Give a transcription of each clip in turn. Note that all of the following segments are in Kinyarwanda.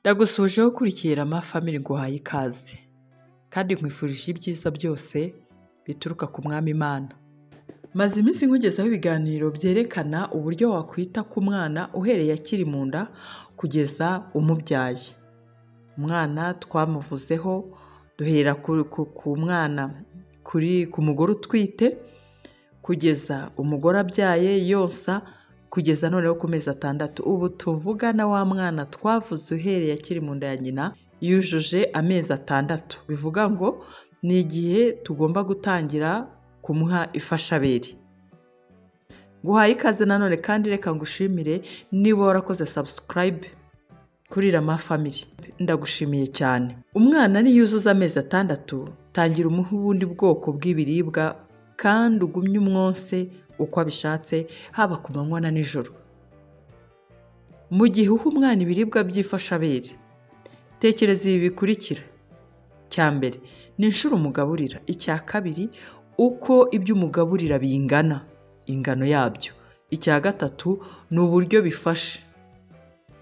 Ndagusujeho kurikira Rama Family nguhaye ikaze kandi nkwifurije ibyiza byose bituruka ku Mwami Imana. Maze iminsi nkugezaho ibiganiro byerekana uburyo wakwita ku mwana uhereye akiri mu nda kugeza umubyaye. Umwana twamuvuzeho duhera ku mwana ku mugore utwite kugeza umugore abyaye yonsa kugeza noneho ku mezi 6. Ubu tuvugana wa mwana twavuze uhereye akiri mu nda ya nyina yujuje amezi 6. Bivuga ngo ni igihe tugomba gutangira kumuha ifashabere. Guhaye ikaze nanone kandi reka ngushimire niba warakoze subscribe kuri Rama Family. Ndagushimiye cyane. Umwana niyuzuza amezi 6 tangira umuha ubundi bwoko bw'ibiribwa kandi ugumye umwonse uko abishatse haba ku manywa na nijoro. Mu gihe uha umwana ibiribwa by'ifashabere tekereza ibi bikurikira. Cya mbere ni inshuro umugaburira. Icya kabiri uko ibyo umugaburira bingana ingano yabyo. Icya gatatu ni uburyo bifashe.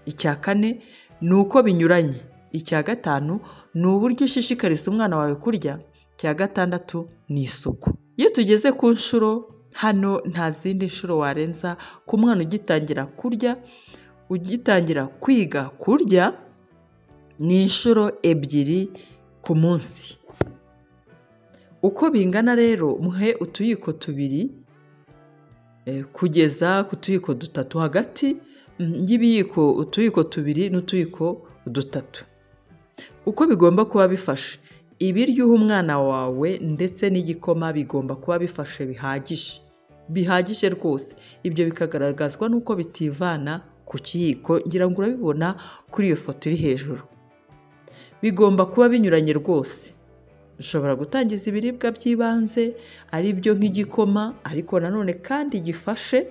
Icya kane ni uko binyuranye. Icya gatanu ni uburyo ushishikariza umwana wawe kurya. Icya gatandatu ni isuku. Iyo tugeze ku nshuro hano nta zindi nshuro warenza ku mwana ugitangira kurya, ugitangira kwiga kurya ni inshuro 2 ku munsi. Uko bingana rero muhe utuyiko 2 kugeza ku tuyiko 3 hagati y'ibiyiko utuyiko 2 n'utuyiko 3. Uko bigomba kuba bifashe. Ibiryo uha umwana wawe ndetse n'igikoma bigomba kuba bifashe bihagije rwose. Ibyo bikagaragazwa nuko bitivana ku kiyiko. Ngira ngo urabibona kuri iyo foto iri hejuru. Bigomba kuba binyuranye rwose. Ushobora gutangiza ibiribwa by'ibanze ari byo nk'igikoma ariko nanone kandi gifashe.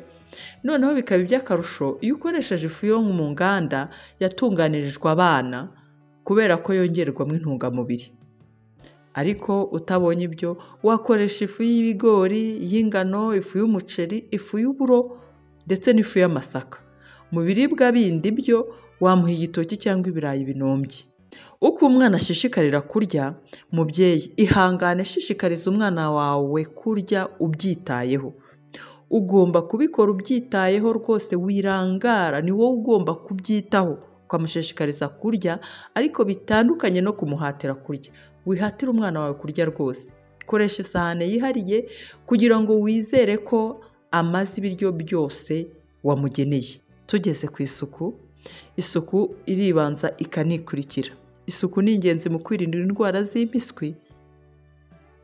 Noneho bikaba iby'akarusho iyo ukoresheje ifu yo mu nganda yatunganirijwe abana kubera ko yongerwamo intungamubiri. Ariko utabonye ibyo wakoresha ifu y'ibigori, y'ingano, ifu y'umuceri, ifu y'uburo ndetse n'ifu y'amasaka. Mu biribwa bindi byo wamuha igitoki cyangwa ibirayi binombye. Uko umwana ashishikarira kurya, mubyeyi ihangane shishikariza umwana wawe kurya ubyitayeho. Ugomba kubikora ubyitayeho rwose, wirangara, ni wowe ugomba kubyitaho ukamushishikariza kurya, ariko bitandukanye no kumuhatira kurya. Wihatira umwana wawe kurya rwose. Koresha isahane yihariye kugira ngo wizere ko amaze ibiryo byose wamugeneye. Tugeze ku isuku. Isuku iribanza ikanikurikira. Isuku ni ingenzi mu kwirinda indwara z'impiswi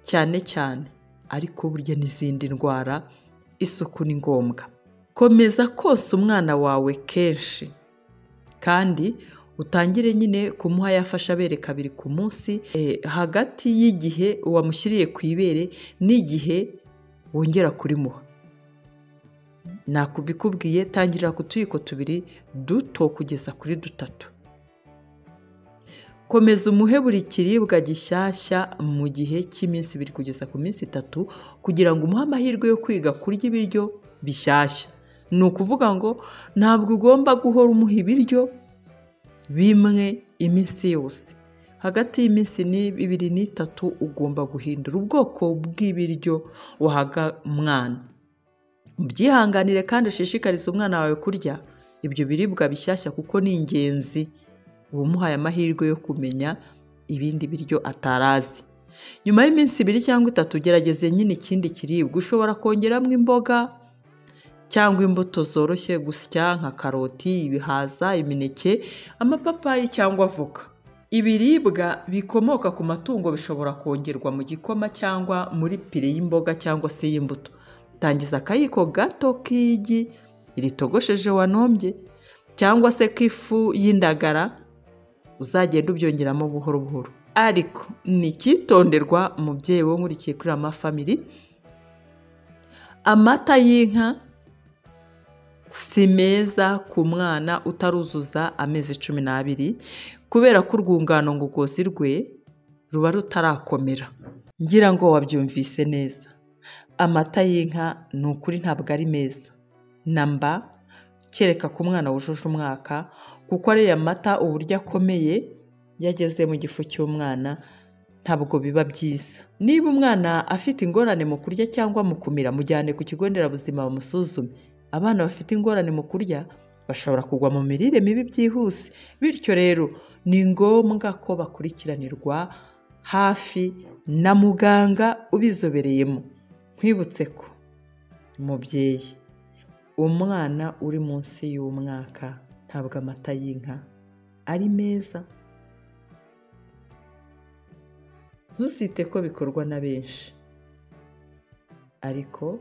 cyane cyane, ariko burya n'izindi ndwara isuku ni ngombwa. Komeza konsa umwana wawe kenshi kandi utangire nyine kumuha yafashabere 2 ku munsi hagati y'igihe wamushyiriye ku ibere n'igihe wongera kurimuha. Nakubikubwiye tangirira ku tuyiko 2 duto kugeza kuri 3. Komeza umuhe buri kiribwa gishyashya mu gihe cy'iminsi 2 kugeza ku minsi 3 kugira ngo umuhe amahirwe yo kwiga kurya ibiryo bishyashya. Ni ukuvuga ngo ntabwo ugomba guhora umuha ibiryo bimwe iminsi yose. Hagati y'iminsi 2 n'3 ugomba guhindura ubwoko bw'ibiryo wahaga umwana. Ubyihanganire kandi ushishikariza umwana wawe kurya ibyo biribwa bishyashya kuko ni ingenzi. Umuhaye amahirwe yo kumenya ibindi biryo atarazi. Nyuma y'iminsi 2 cyangwa 3 gerageze nyine ikindi kiribwa. Ushobora kongeramo imboga cyangwa imbuto zoroshye gusya nka karoti, ibihaza, imineke, amapapayi cyangwa avoka. Ibiribwa bikomoka ku matungo bishobora kongerwa mu gikoma cyangwa muri pire y'imboga cyangwa se y'imbuto. Tangiza akayiko gato k'igi ritogosheje wanombye cyangwa se k'ifu y'indagara, uzagenda ubyongeramo buhoro buhoro. Ariko ni cyitonderwa mubyeyi wo nkurikiye kuri Rama Family. Amata y'inka si meza ku mwana utaruzuza amezi 12 kubera ko urwungano ngogozi rwe ruba rutarakomera. Ngira ngo wabyumvise neza. Amata y'inka ni ukuri ntabwo ari meza. Namba kereka ku mwana wujuje umwaka kuko ariya mata uburyo akomeye yageze mu gifu cy'umwana ntabwo biba byiza. Niba umwana afite ingorane mu kurya cyangwa mu kumira, mujyane ku kigo nderabuzima bamusuzume. Abana bafite ingorane mu kurya bashobora kugwa mu mirire mibi byihuse, bityo rero ni ngombwa ko bakurikiranirwa hafi na muganga ubizobereyemo. Nkwibutse ko umubyeyi, umwana uri munsi y'umwaka ntabwo amata y'inka ari meza. Ntuzite ko bikorwa na benshi, ariko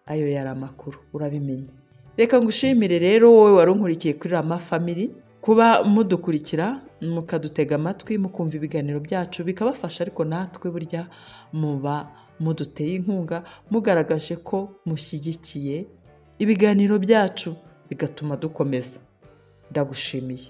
ayo yari amakuru urabimenye. Reka ngushimire rero wowe wari unkurikiye kuri Rama Family kuba mudukurikira mukadutega amatwi mukumva ibiganiro byacu bikabafasha, ariko natwe burya muba muduteye inkunga mugaragaje ko mushyigikiye ibiganiro byacu bigatuma dukomeza. Ndagushimiye.